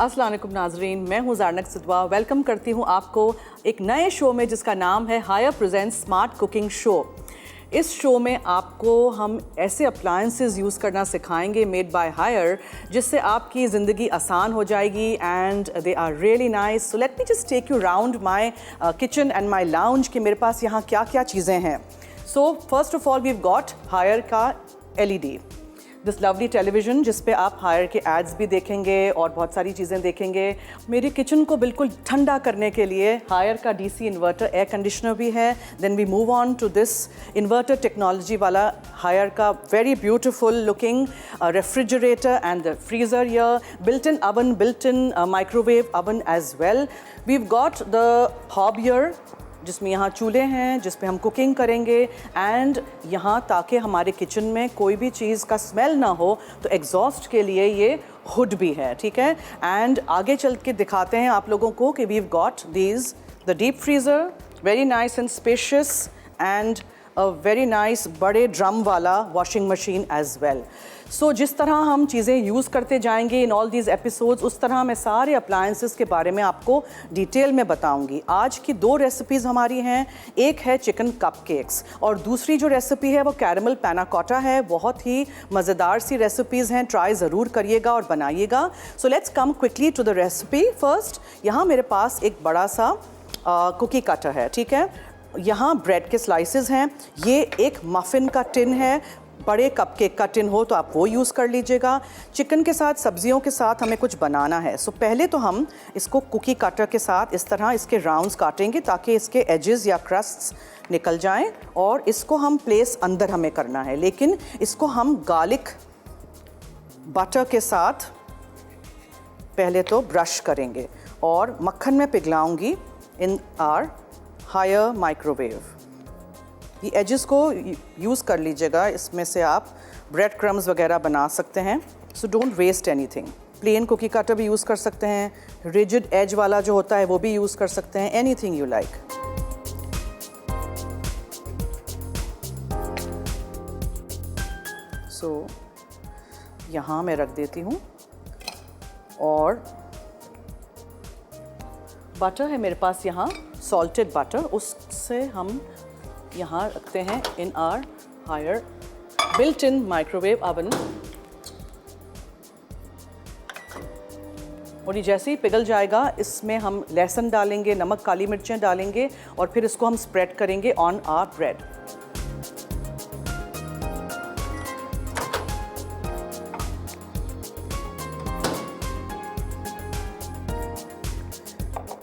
अस्सलाम वालेकुम नाजरीन, मैं हूँ ज़ारनक सिद्वा। वेलकम करती हूँ आपको एक नए शो में जिसका नाम है Haier presents smart cooking show. इस शो में आपको हम ऐसे अप्लायंसेस यूज़ करना सिखाएंगे मेड बाय हायर, जिससे आपकी ज़िंदगी आसान हो जाएगी and they are really nice. So let me just take you round my kitchen and my lounge कि मेरे पास यहाँ क्या क्या चीज़ें हैं। So first of all we have got Haier का LED, दिस लवली टेलीविज़न जिस पे आप हायर के एड्स भी देखेंगे और बहुत सारी चीज़ें देखेंगे। मेरी किचन को बिल्कुल ठंडा करने के लिए हायर का DC इन्वर्टर एयर कंडीशनर भी है। Then we move on to this inverter technology वाला हायर का very beautiful looking refrigerator and the freezer here, built in oven, built in microwave oven as well. We have got the hob here जिसमें यहाँ चूल्हे हैं जिस पे हम cooking करेंगे एंड यहाँ ताकि हमारे किचन में कोई भी चीज़ का स्मेल ना हो तो एग्जॉस्ट के लिए ये हुड भी है, ठीक है। एंड आगे चल के दिखाते हैं आप लोगों को कि we have got these the deep freezer, very nice and spacious and a very nice बड़े ड्रम वाला washing machine as well. So जिस तरह हम चीज़ें यूज़ करते जाएंगे इन ऑल दीज एपिसोड्स, उस तरह मैं सारे अप्लायंसेस के बारे में आपको डिटेल में बताऊंगी। आज की 2 रेसिपीज़ हमारी हैं, एक है चिकन कपकेक्स और दूसरी जो रेसिपी है वो कैरमल पैना कोटा है। बहुत ही मज़ेदार सी रेसिपीज़ हैं, ट्राई ज़रूर करिएगा और बनाइएगा। So let's come quickly to the recipe. First यहाँ मेरे पास एक बड़ा सा कुकी कटर है, ठीक है। यहाँ ब्रेड के स्लाइसेस हैं, ये एक मफ़िन का टिन है, बड़े कपकेक का टिन हो तो आप वो यूज़ कर लीजिएगा। चिकन के साथ सब्जियों के साथ हमें कुछ बनाना है। सो पहले तो हम इसको कुकी कटर के साथ इस तरह इसके राउंड्स काटेंगे ताकि इसके एजेस या क्रस्ट्स निकल जाएं और इसको हम प्लेस अंदर हमें करना है, लेकिन इसको हम गार्लिक बटर के साथ पहले तो ब्रश करेंगे और मक्खन में पिघलाऊंगी इन आर हायर माइक्रोवेव। ये एजेस को यूज़ कर लीजिएगा, इसमें से आप ब्रेड क्रम्स वगैरह बना सकते हैं। So don't waste anything. Plain cookie cutter भी यूज़ कर सकते हैं, रिजिड एज वाला जो होता है वो भी यूज़ कर सकते हैं, एनीथिंग यू लाइक। सो यहाँ मैं रख देती हूँ और बटर है मेरे पास यहाँ, सॉल्टेड बटर, उससे हम यहाँ रखते हैं in our Haier built in microwave oven. और ये जैसे ही पिघल जाएगा इसमें हम लहसुन डालेंगे, नमक, काली मिर्चें डालेंगे और फिर इसको हम स्प्रेड करेंगे ऑन आर ब्रेड।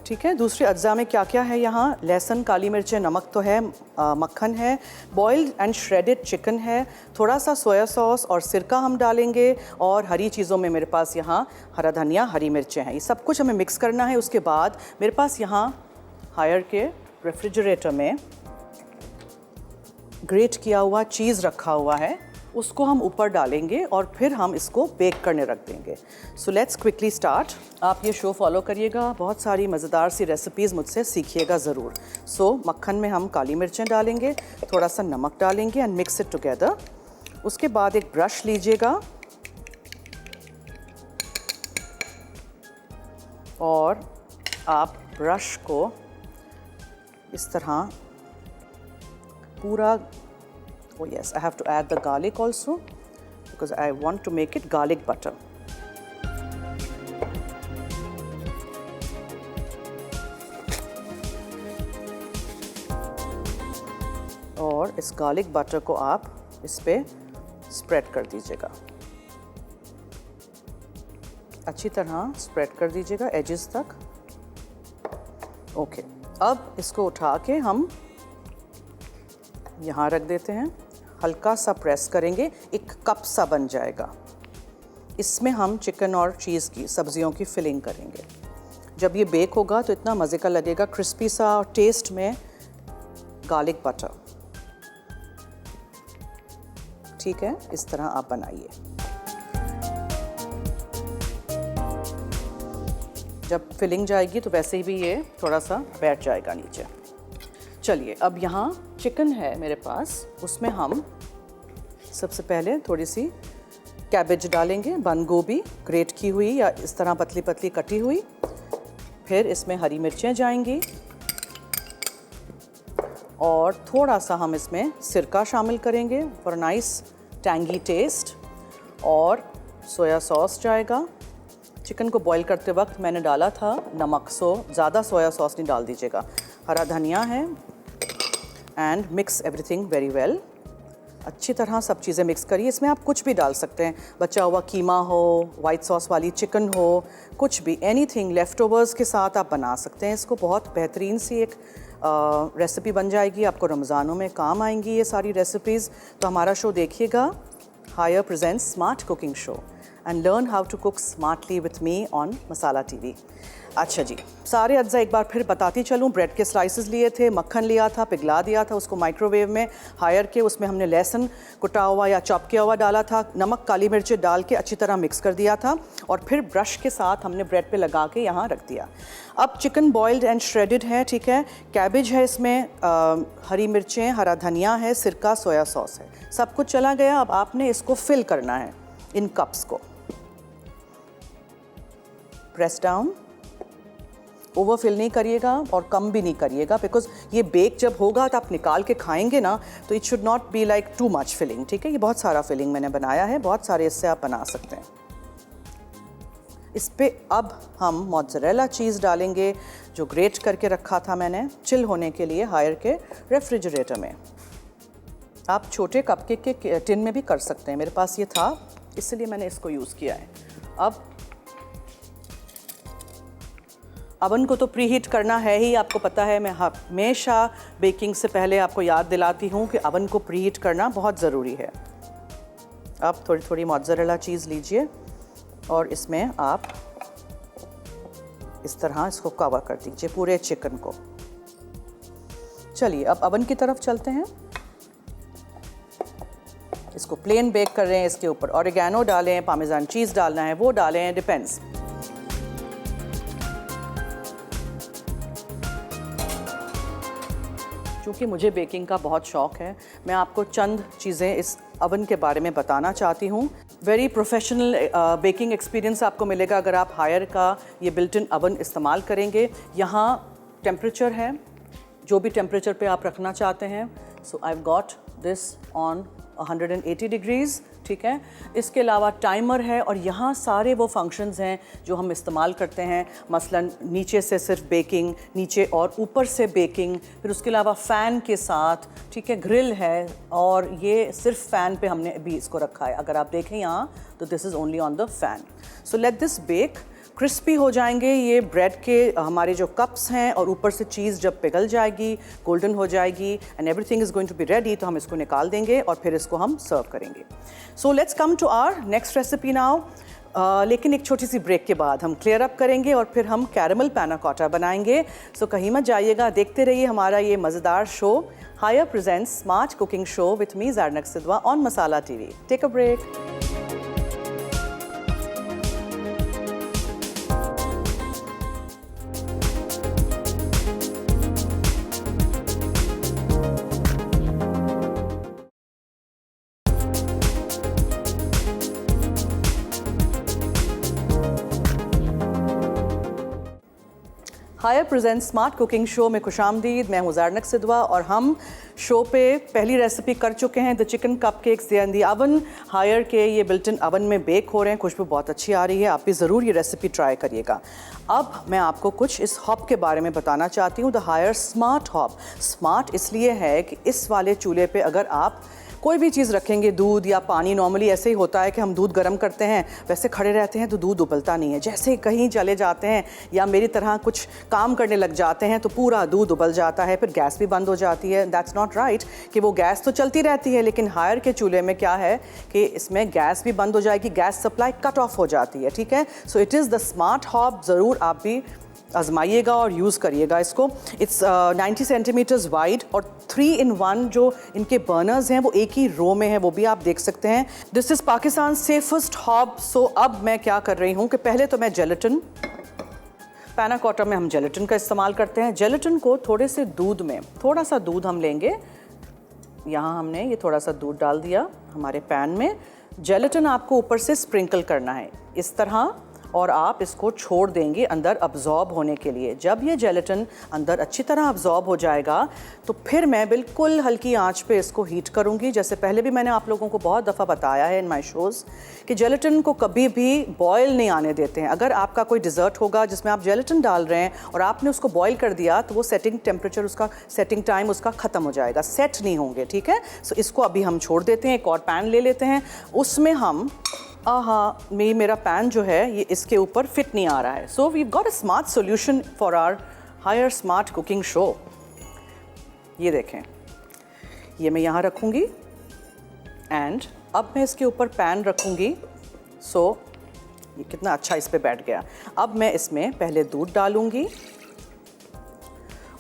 ठीक है। दूसरे अज्जा में क्या क्या है यहाँ, लहसुन, काली मिर्चें, नमक तो है, मक्खन है, बॉइल्ड एंड श्रेडेड चिकन है, थोड़ा सा सोया सॉस और सिरका हम डालेंगे और हरी चीज़ों में मेरे पास यहाँ हरा धनिया, हरी मिर्चें हैं। ये सब कुछ हमें मिक्स करना है। उसके बाद मेरे पास यहाँ हायर के रेफ्रिजरेटर में ग्रेट किया हुआ चीज़ रखा हुआ है, उसको हम ऊपर डालेंगे और फिर हम इसको बेक करने रख देंगे। So let's quickly start. आप ये शो फॉलो करिएगा, बहुत सारी मज़ेदार सी रेसिपीज़ मुझसे सीखिएगा ज़रूर। सो मक्खन में हम काली मिर्चें डालेंगे, थोड़ा सा नमक डालेंगे एंड मिक्स इट टुगेदर। उसके बाद एक ब्रश लीजिएगा और आप ब्रश को इस तरह पूरा, oh yes, I have to add the garlic also because I want to make it garlic butter. और इस गार्लिक बटर को आप इस पे स्प्रेड कर दीजिएगा, अच्छी तरह स्प्रेड कर दीजिएगा एजेस तक। ओके, अब इसको उठा के हम यहाँ रख देते हैं, हल्का सा प्रेस करेंगे, एक कप सा बन जाएगा। इसमें हम चिकन और चीज़ की सब्जियों की फिलिंग करेंगे। जब ये बेक होगा तो इतना मज़े का लगेगा, क्रिस्पी सा और टेस्ट में गार्लिक बटर। ठीक है, इस तरह आप बनाइए। जब फिलिंग जाएगी तो वैसे ही भी ये थोड़ा सा बैठ जाएगा नीचे। चलिए, अब यहाँ चिकन है मेरे पास, उसमें हम सबसे पहले थोड़ी सी कैबेज डालेंगे, बंद गोभी ग्रेट की हुई या इस तरह पतली पतली कटी हुई। फिर इसमें हरी मिर्चें जाएंगी और थोड़ा सा हम इसमें सिरका शामिल करेंगे फॉर नाइस टैंगी टेस्ट। और सोया सॉस जाएगा। चिकन को बॉईल करते वक्त मैंने डाला था नमक, सो ज़्यादा सोया सॉस नहीं डाल दीजिएगा। हरा धनिया है and mix everything very well. अच्छी तरह सब चीज़ें मिक्स करिए। इसमें आप कुछ भी डाल सकते हैं, बचा हुआ कीमा हो, वाइट सॉस वाली चिकन हो, कुछ भी, एनीथिंग लेफ़्ट ओवर्स के साथ आप बना सकते हैं इसको। बहुत बेहतरीन सी एक रेसिपी बन जाएगी। आपको रमज़ानों में काम आएंगी ये सारी रेसिपीज़। तो हमारा शो देखिएगा, Haier presents smart cooking show, and learn how to cook smartly with me on Masala TV. अच्छा जी, सारे अज्जा एक बार फिर बताती चलूँ। ब्रेड के स्लाइसेस लिए थे, मक्खन लिया था, पिघला दिया था उसको माइक्रोवेव में हायर के। उसमें हमने लहसुन कुटा हुआ या चॉप किया हुआ डाला था, नमक काली मिर्चें डाल के अच्छी तरह मिक्स कर दिया था और फिर ब्रश के साथ हमने ब्रेड पे लगा के यहाँ रख दिया। अब चिकन बॉइल्ड एंड श्रेडेड है, ठीक है। कैबेज है इसमें, हरी मिर्चें, हरा धनिया है, सिरका, सोया सॉस है, सब कुछ चला गया। अब आपने इसको फिल करना है इन कप्स को। प्रेस डाउन, ओवरफिल नहीं करिएगा और कम भी नहीं करिएगा, बिकॉज ये बेक जब होगा तो आप निकाल के खाएंगे ना, तो it should not be like too much filling, ठीक है। ये बहुत सारा फिलिंग मैंने बनाया है, बहुत सारे इससे आप बना सकते हैं। इस पे अब हम मोज़रेला चीज़ डालेंगे जो ग्रेट करके रखा था मैंने चिल होने के लिए हायर के रेफ्रिजरेटर में। आप छोटे कपकेक के टिन में भी कर सकते हैं, मेरे पास ये था इसलिए मैंने इसको यूज़ किया है। अब अवन को तो प्रीहीट करना है ही, आपको पता है। मैं हमेशा बेकिंग से पहले आपको याद दिलाती हूँ कि अवन को प्रीहीट करना बहुत ज़रूरी है। अब थोड़ी थोड़ी मोज़रेला चीज़ लीजिए और इसमें आप इस तरह इसको कवर कर दीजिए पूरे चिकन को। चलिए अब अवन की तरफ चलते हैं। इसको प्लेन बेक कर रहे हैं, इसके ऊपर ऑरिगेनो डालें, पामेजान चीज़ डालना है वो डालें, डिपेंड्स। क्योंकि मुझे बेकिंग का बहुत शौक़ है, मैं आपको चंद चीज़ें इस अवन के बारे में बताना चाहती हूँ। वेरी प्रोफेशनल बेकिंग एक्सपीरियंस आपको मिलेगा अगर आप हायर का ये बिल्ट इन अवन इस्तेमाल करेंगे। यहाँ टेम्परेचर है, जो भी टेम्परेचर पे आप रखना चाहते हैं। So I have got this on 180 degrees, ठीक है। इसके अलावा टाइमर है और यहाँ सारे वो फंक्शंस हैं जो हम इस्तेमाल करते हैं, मसलन नीचे से सिर्फ बेकिंग, नीचे और ऊपर से बेकिंग, फिर उसके अलावा फ़ैन के साथ, ठीक है, ग्रिल है, और ये सिर्फ फ़ैन पे हमने अभी इसको रखा है। अगर आप देखें यहाँ तो this is only on the pan. So let this bake. Crispy हो जाएंगे ये ब्रेड के हमारे जो कप्स हैं, और ऊपर से चीज़ जब पिघल जाएगी, गोल्डन हो जाएगी and everything is going to be ready, तो हम इसको निकाल देंगे और फिर इसको हम सर्व करेंगे। So let's come to our next recipe now. लेकिन एक छोटी सी ब्रेक के बाद हम क्लियर अप करेंगे और फिर हम कैरेमल पैना कोटा बनाएंगे। सो कहीं मत जाइएगा, देखते रहिए हमारा ये मज़ेदार show, Haier presents smart cooking show with me Zarnak Sidhwa on Masala TV. Take a break. Haier present smart cooking show में खुशामदीद। मैं हूँ ज़ारनक सिदवा और हम शो पे पहली रेसिपी कर चुके हैं, the chicken cupcakes in the oven. Haier के ये बिल्ट इन अवन में बेक हो रहे हैं, खुशबू बहुत अच्छी आ रही है। आप भी ज़रूर ये रेसिपी ट्राई करिएगा। अब मैं आपको कुछ इस हॉब के बारे में बताना चाहती हूँ, the Haier smart hob. Smart इसलिए है कि इस वाले चूल्हे पे अगर आप कोई भी चीज़ रखेंगे, दूध या पानी, नॉर्मली ऐसे ही होता है कि हम दूध गर्म करते हैं, वैसे खड़े रहते हैं तो दूध उबलता नहीं है। जैसे कहीं चले जाते हैं या मेरी तरह कुछ काम करने लग जाते हैं तो पूरा दूध उबल जाता है, फिर गैस भी बंद हो जाती है। दैट्स नॉट राइट कि वो गैस तो चलती रहती है, लेकिन हायर के चूल्हे में क्या है कि इसमें गैस भी बंद हो जाएगी, गैस सप्लाई कट ऑफ हो जाती है, ठीक है। So it is the smart hob. ज़रूर आप भी आजमाइएगा और यूज़ करिएगा इसको। इट्स 90 सेंटीमीटर्स वाइड और 3-in-1 जो इनके बर्नर्स हैं वो एक ही रो में है, वो भी आप देख सकते हैं। This is Pakistan safest hob. So अब मैं क्या कर रही हूँ कि पहले तो मैं जेलेटिन, पैना कोटा में हम जेलेटिन का इस्तेमाल करते हैं। जेलेटिन को थोड़े से दूध में, थोड़ा सा दूध हम लेंगे, यहाँ हमने ये थोड़ा सा दूध डाल दिया हमारे पैन में, जेलेटिन आपको ऊपर से स्प्रिंकल करना है इस तरह, और आप इसको छोड़ देंगे अंदर अब्जॉर्ब होने के लिए। जब ये जेलेटिन अंदर अच्छी तरह अब्जॉर्ब हो जाएगा तो फिर मैं बिल्कुल हल्की आंच पे इसको हीट करूँगी। जैसे पहले भी मैंने आप लोगों को बहुत दफ़ा बताया है इन माय शोज़ कि जेलेटिन को कभी भी बॉयल नहीं आने देते हैं। अगर आपका कोई डिज़र्ट होगा जिसमें आप जेलेटिन डाल रहे हैं और आपने उसको बॉयल कर दिया तो वो सेटिंग टेम्परेचर, उसका सेटिंग टाइम उसका ख़त्म हो जाएगा, सेट नहीं होंगे, ठीक है। सो इसको अभी हम छोड़ देते हैं। एक और पैन ले लेते हैं, उसमें हम मेरा पैन जो है ये इसके ऊपर फिट नहीं आ रहा है। So we got a smart solution for our Haier smart cooking show. ये देखें, ये मैं यहाँ रखूँगी एंड अब मैं इसके ऊपर पैन रखूँगी। सो ये कितना अच्छा इस पे बैठ गया। अब मैं इसमें पहले दूध डालूँगी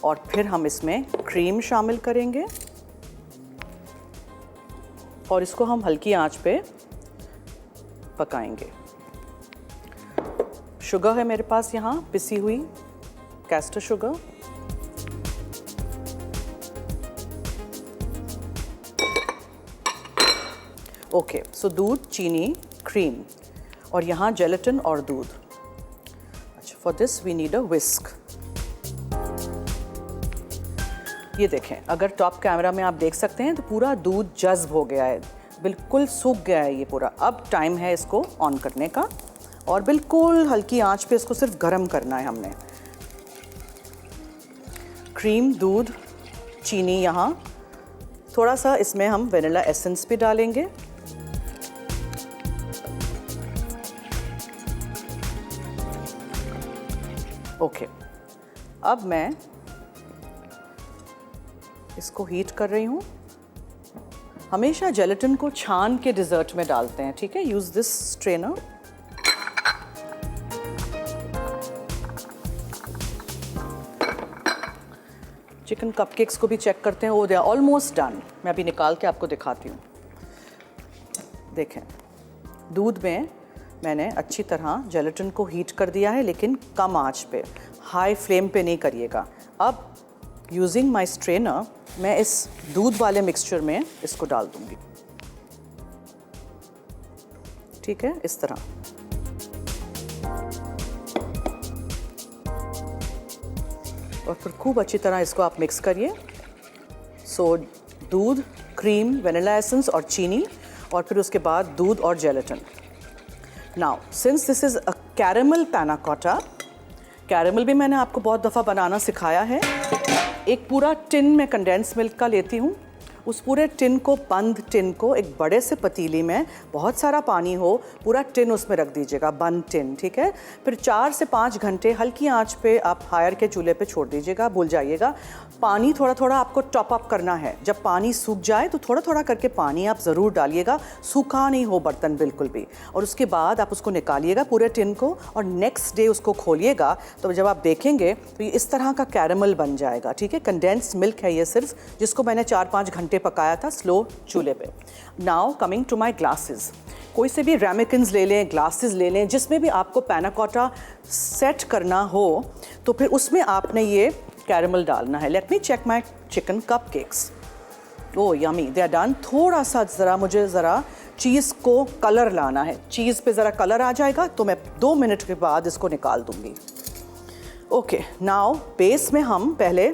और फिर हम इसमें क्रीम शामिल करेंगे और इसको हम हल्की आंच पे पकाएंगे। शुगर है मेरे पास यहाँ पिसी हुई कैस्टर शुगर, ओके। सो दूध, चीनी, क्रीम और यहाँ जेलेटिन और दूध। अच्छा, for this we need a whisk. ये देखें, अगर टॉप कैमरा में आप देख सकते हैं तो पूरा दूध जज्ब हो गया है, बिल्कुल सूख गया है ये पूरा। अब टाइम है इसको ऑन करने का और बिल्कुल हल्की आंच पे इसको सिर्फ गरम करना है हमने। क्रीम, दूध, चीनी, यहाँ थोड़ा सा इसमें हम वेनिला एसेंस भी डालेंगे। ओके, अब मैं इसको हीट कर रही हूँ। हमेशा जेलेटिन को छान के डिज़र्ट में डालते हैं, ठीक है। Use this strainer. Chicken cupcakes को भी चेक करते हैं, वो दे आर ऑलमोस्ट डन। मैं अभी निकाल के आपको दिखाती हूँ। देखें, दूध में मैंने अच्छी तरह जेलेटिन को हीट कर दिया है, लेकिन कम आंच पे, हाई फ्लेम पे नहीं करिएगा। अब यूजिंग माई स्ट्रेनर मैं इस दूध वाले मिक्सचर में इसको डाल दूंगी, ठीक है, इस तरह। और फिर खूब अच्छी तरह इसको आप मिक्स करिए। सो दूध, क्रीम, वेनिला एसेंस और चीनी, और फिर उसके बाद दूध और gelatine. Now since this is a caramel panna cotta, caramel भी मैंने आपको बहुत दफ़ा बनाना सिखाया है। एक पूरा टिन में कंडेंस मिल्क का लेती हूँ, उस पूरे टिन को, बंद टिन को एक बड़े से पतीली में, बहुत सारा पानी हो, पूरा टिन उसमें रख दीजिएगा, बंद टिन, ठीक है। फिर 4 से 5 घंटे हल्की आंच पे आप हायर के चूल्हे पे छोड़ दीजिएगा, भूल जाइएगा। पानी थोड़ा थोड़ा आपको टॉप अप करना है। जब पानी सूख जाए तो थोड़ा थोड़ा करके पानी आप ज़रूर डालिएगा, सूखा नहीं हो बर्तन बिल्कुल भी। और उसके बाद आप उसको निकालिएगा पूरे टिन को, और नेक्स्ट डे उसको खोलिएगा तो जब आप देखेंगे तो ये इस तरह का कैरेमल बन जाएगा, ठीक है। कंडेंस्ड मिल्क है ये सिर्फ, जिसको मैंने 4-5 घंटे पकाया था स्लो चूल्हे पे। Now coming to my glasses, कोई से भी रैमेकिन्स ले लें, ग्लासेस ले लें, जिसमें भी आपको पैना कोटा सेट करना हो, तो फिर उसमें आपने ये कैरेमल डालना है। Let me check my chicken cupcakes. Oh yummy, they are done. थोड़ा सा मुझे ज़रा चीज़ को कलर लाना है, चीज़ पे ज़रा कलर आ जाएगा तो मैं 2 मिनट के बाद इसको निकाल दूँगी। ओके, नाउ बेस में हम पहले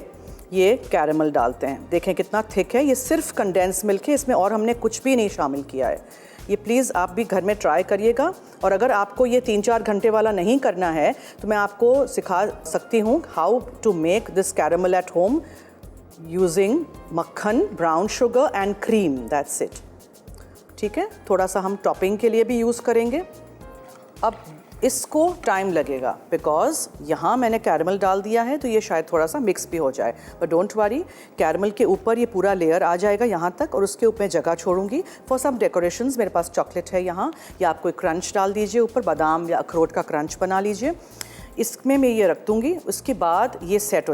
ये कैरेमल डालते हैं। देखें कितना थिक है, ये सिर्फ कंडेंस मिल्क है, इसमें और हमने कुछ भी नहीं शामिल किया है। ये प्लीज़ आप भी घर में ट्राई करिएगा। और अगर आपको ये 3-4 घंटे वाला नहीं करना है तो मैं आपको सिखा सकती हूँ how to make this caramel at home using मक्खन, brown sugar and cream, that's it, ठीक है। थोड़ा सा हम टॉपिंग के लिए भी यूज़ करेंगे। अब इसको टाइम लगेगा बिकॉज यहाँ मैंने कैरेमल डाल दिया है तो ये शायद थोड़ा सा मिक्स भी हो जाए, बट डोंट वरी, कैरेमल के ऊपर ये पूरा लेयर आ जाएगा यहाँ तक, और उसके ऊपर जगह छोड़ूंगी फॉर सम डेकोरेशंस। मेरे पास चॉकलेट है यहाँ, या आप कोई क्रंच डाल दीजिए ऊपर, बादाम या अखरोट का क्रंच बना लीजिए। इसमें मैं ये रख दूँगी, उसके बाद ये सेट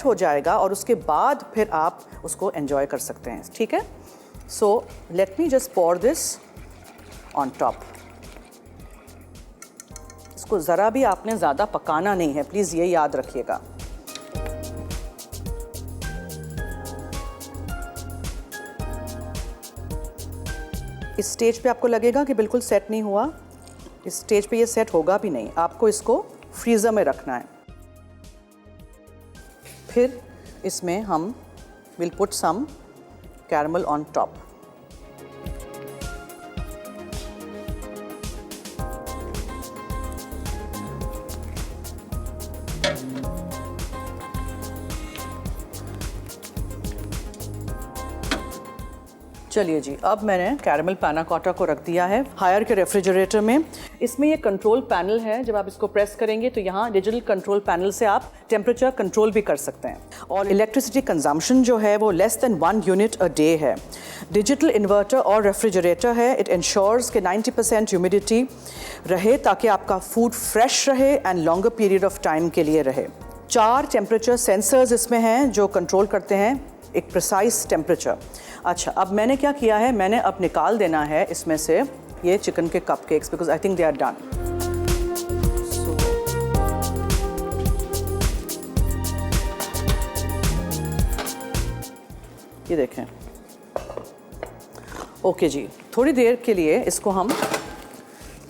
हो जाएगा और उसके बाद फिर आप उसको एन्जॉय कर सकते हैं, ठीक है। So let me just pour this on top. इसको ज़रा भी आपने ज़्यादा पकाना नहीं है, प्लीज़ ये याद रखिएगा। इस स्टेज पे आपको लगेगा कि बिल्कुल सेट नहीं हुआ, इस स्टेज पे ये सेट होगा भी नहीं, आपको इसको फ्रीज़र में रखना है। फिर इसमें हम will put some caramel on top. चलिए जी, अब मैंने कैरमल पैना कोटा को रख दिया है हायर के रेफ्रिजरेटर में। इसमें ये कंट्रोल पैनल है, जब आप इसको प्रेस करेंगे तो यहाँ डिजिटल कंट्रोल पैनल से आप टेम्परेचर कंट्रोल भी कर सकते हैं। और इलेक्ट्रिसिटी कंजम्पशन जो है वो less than 1 unit a day है। डिजिटल इन्वर्टर और रेफ्रिजरेटर है। इट इंश्योर्स कि 90% ह्यूमिडिटी रहे ताकि आपका फूड फ्रेश रहे and longer period of time के लिए रहे। 4 टेम्परेचर सेंसर्स इसमें हैं जो कंट्रोल करते हैं एक प्रिसाइज टेम्परेचर। अच्छा, अब मैंने क्या किया है, मैंने अब निकाल देना है इसमें से ये चिकन के cupcakes, because I think they are done. ये देखें। ओके जी, थोड़ी देर के लिए इसको हम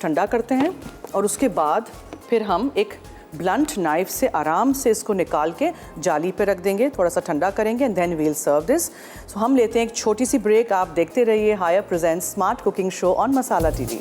ठंडा करते हैं और उसके बाद फिर हम एक ब्लंट नाइफ से आराम से इसको निकाल के जाली पे रख देंगे, थोड़ा सा ठंडा करेंगे and then we'll serve this. So हम लेते हैं एक छोटी सी ब्रेक। आप देखते रहिए Haier presents smart cooking show on Masala TV.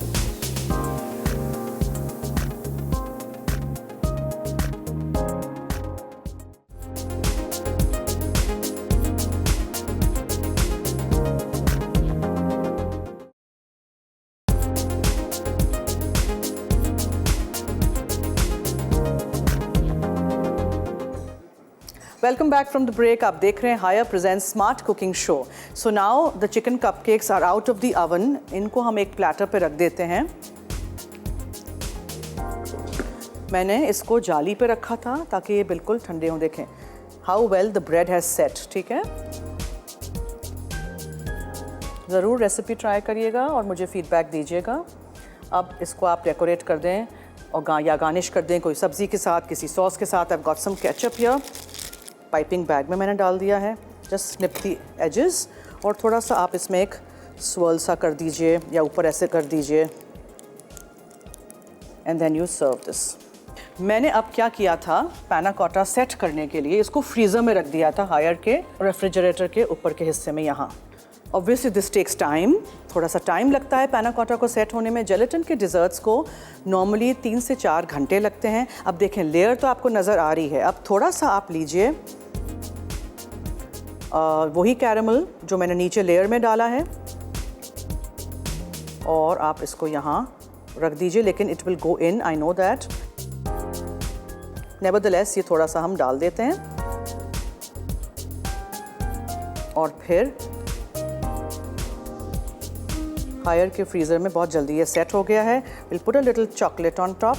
Welcome back from the break. आप देख रहे हैं Haier presents smart cooking show. So now the chicken cupcakes are out of the oven. इनको हम एक प्लेटर पे रख देते हैं। मैंने इसको जाली पे रखा था ताकि ये बिल्कुल ठंडे हों। देखें how well the bread has set. ठीक है, ज़रूर रेसिपी ट्राई करिएगा और मुझे फीडबैक दीजिएगा। अब इसको आप डेकोरेट कर दें और या गार्निश कर दें कोई सब्ज़ी के साथ, किसी सॉस के साथ। I have got some ketchup here. Piping bag में मैंने डाल दिया है। जस्ट स्निप दी एजेस और थोड़ा सा आप इसमें एक स्वर्ल सा कर दीजिए या ऊपर ऐसे कर दीजिए and then you serve this. मैंने अब क्या किया था, पैना कोटा सेट करने के लिए इसको फ्रीज़र में रख दिया था हायर के रेफ्रिजरेटर के ऊपर के हिस्से में यहाँ। ऑब्वियसली दिस टेक्स टाइम, थोड़ा सा टाइम लगता है पैना कोटा को सेट होने में। जेलेटिन के डिज़र्ट्स को नॉर्मली 3 से 4 घंटे लगते हैं। अब देखें लेयर तो आपको नज़र आ रही है। अब थोड़ा सा आप लीजिए वही कैरमल जो मैंने नीचे लेयर में डाला है और आप इसको यहाँ रख दीजिए, लेकिन it will go in, I know that. Nevertheless ये थोड़ा सा हम डाल देते हैं और फिर हायर के फ्रीज़र में बहुत जल्दी ये सेट हो गया है। Will put a little chocolate on top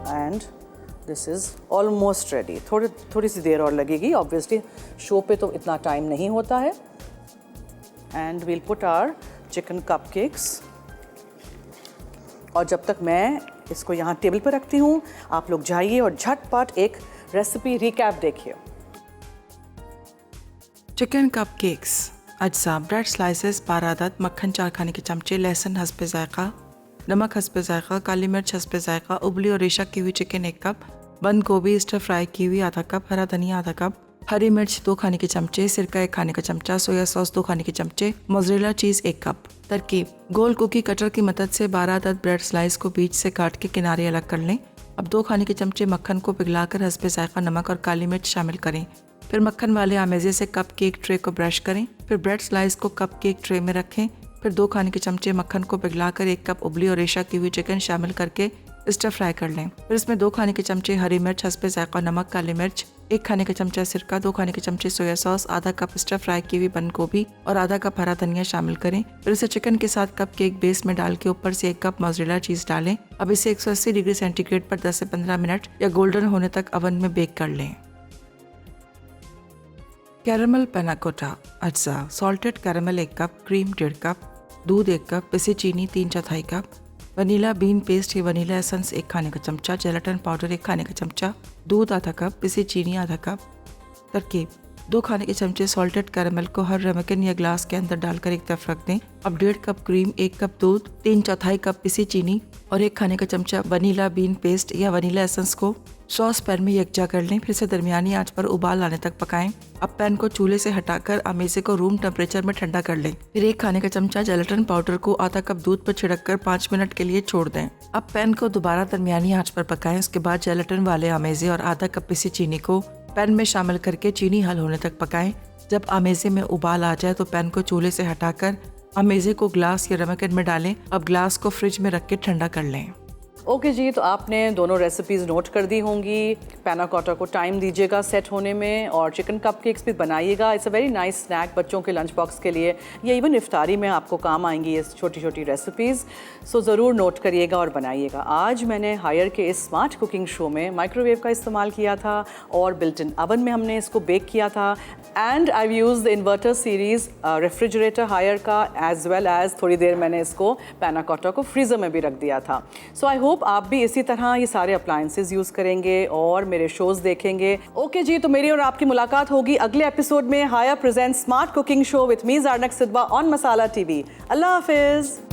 and this is almost ready. थोड़ी सी देर और लगेगी, ऑब्वियसली शो पे तो इतना टाइम नहीं होता है। And we'll put our chicken cupcakes. और जब तक मैं इसको यहाँ टेबल पर रखती हूँ, आप लोग जाइए और झटपट एक रेसिपी रिकैप देखिए। चिकन कपकेक्स अज्जा ब्रेड स्लाइसेस 12 अदद, मक्खन 4 खाने के चमचे, लहसुन हस्बे जायका, नमक हस्बे जायका, काली मिर्च हस्बे जायका, उबली और रेशा की हुई चिकन 1 कप, बंद गोभी स्टर फ्राई की हुई आधा कप, हरा धनिया आधा कप, हरी मिर्च 2 खाने के चमचे, सिरका 1 खाने का चमचा, सोया सॉस 2 खाने के चमचे, मोज़रेला चीज़ 1 कप। तरकीब: गोल कुकी कटर की मदद से 12 अदद ब्रेड स्लाइस को बीच से काट के किनारे अलग कर लें। अब 2 खाने के चमचे मक्खन को पिघलाकर हस्बे जायका नमक और काली मिर्च शामिल करें। फिर मक्खन वाले आमेज़े से कप केक ट्रे को ब्रश करें। फिर ब्रेड स्लाइस को कप केक ट्रे में रखें। फिर 2 खाने के चमचे मक्खन को पिघलाकर 1 कप उबली और रेशा की हुई चिकन शामिल करके स्टर फ्राई कर लें। फिर इसमें 2 खाने के चमचे हरी मिर्च हस्बे जायका नमक, काली मिर्च, 1 खाने का चमचा सिरका, 2 खाने के चमचे सोया सॉस, आधा कप स्टर फ्राई की हुई बंद गोभी और आधा कप हरा धनिया शामिल करें। फिर इसे चिकन के साथ कप केक बेस में डाल के ऊपर से 1 कप मोज़रेला चीज़ डालें। अब इसे 180 डिग्री सेंटीग्रेड पर 10 से 15 मिनट या गोल्डन होने तक ओवन में बेक कर लें। कैरमल पैना कोटा अज्जा: salted caramel 1 cup, cream 1.5 cup, दूध 1 कप, पिसी चीनी 3/4 कप, वनीला बीन पेस्ट या वनीला एसेंस 1 खाने का चमचा, जेलेटिन पाउडर 1 खाने का चमचा, दूध आधा कप, पिसी चीनी आधा कप। तरकीब: 2 खाने के चमचे सॉल्टेड कैरेमल को हर रमकन या ग्लास के अंदर डालकर एक तरफ रख दें। अब 1.5 कप क्रीम, 1 कप दूध, 3/4 कप पिसी चीनी और 1 खाने का चमचा वनीला बीन पेस्ट या वनीला एसेंस को सॉस पैन में यकजा कर लें। फिर से दरमियानी आंच पर उबाल आने तक पकाएं। अब पैन को चूल्हे से हटाकर अमेज़े को रूम टेम्परेचर में ठंडा कर लें। फिर 1 खाने का चमचा जेलेटिन पाउडर को आधा कप दूध पर छिड़क कर 5 मिनट के लिए छोड़ दें। अब पैन को दोबारा दरमियानी आंच पर पकाएं। उसके बाद जेलेटिन वाले अमेज़े और आधा कप पिसी चीनी को पैन में शामिल करके चीनी हल होने तक पकाएं। जब अमेज़े में उबाल आ जाए तो पैन को चूल्हे से हटाकर अमेज़े को ग्लास या रमकन में डालें। अब ग्लास को फ्रिज में रख के ठंडा कर लें। ओके जी, तो आपने दोनों रेसिपीज़ नोट कर दी होंगी। पैना कोटा को टाइम दीजिएगा सेट होने में और चिकन कपकेक्स भी बनाइएगा। It's a very nice snack बच्चों के लंच बॉक्स के लिए, या इवन इफ्तारी में आपको काम आएंगी ये छोटी छोटी रेसिपीज़। सो ज़रूर नोट करिएगा और बनाइएगा। आज मैंने हायर के इस स्मार्ट कुकिंग शो में माइक्रोवेव का इस्तेमाल किया था और बिल्ट इन अवन में हमने इसको बेक किया था। And I use the inverter series refrigerator Haier का, एज वेल एज थोड़ी देर मैंने इसको पैना कोटा को फ्रीज़र में भी रख दिया था। सो आई होप आप भी इसी तरह ये सारे अप्लायंसेस यूज़ करेंगे और मेरे शोज़ देखेंगे। ओके जी, तो मेरी और आपकी मुलाकात होगी अगले एपिसोड में Haier presents smart cooking show with me Zarnak Sidhwa on Masala TV. अल्लाह हाफिज़।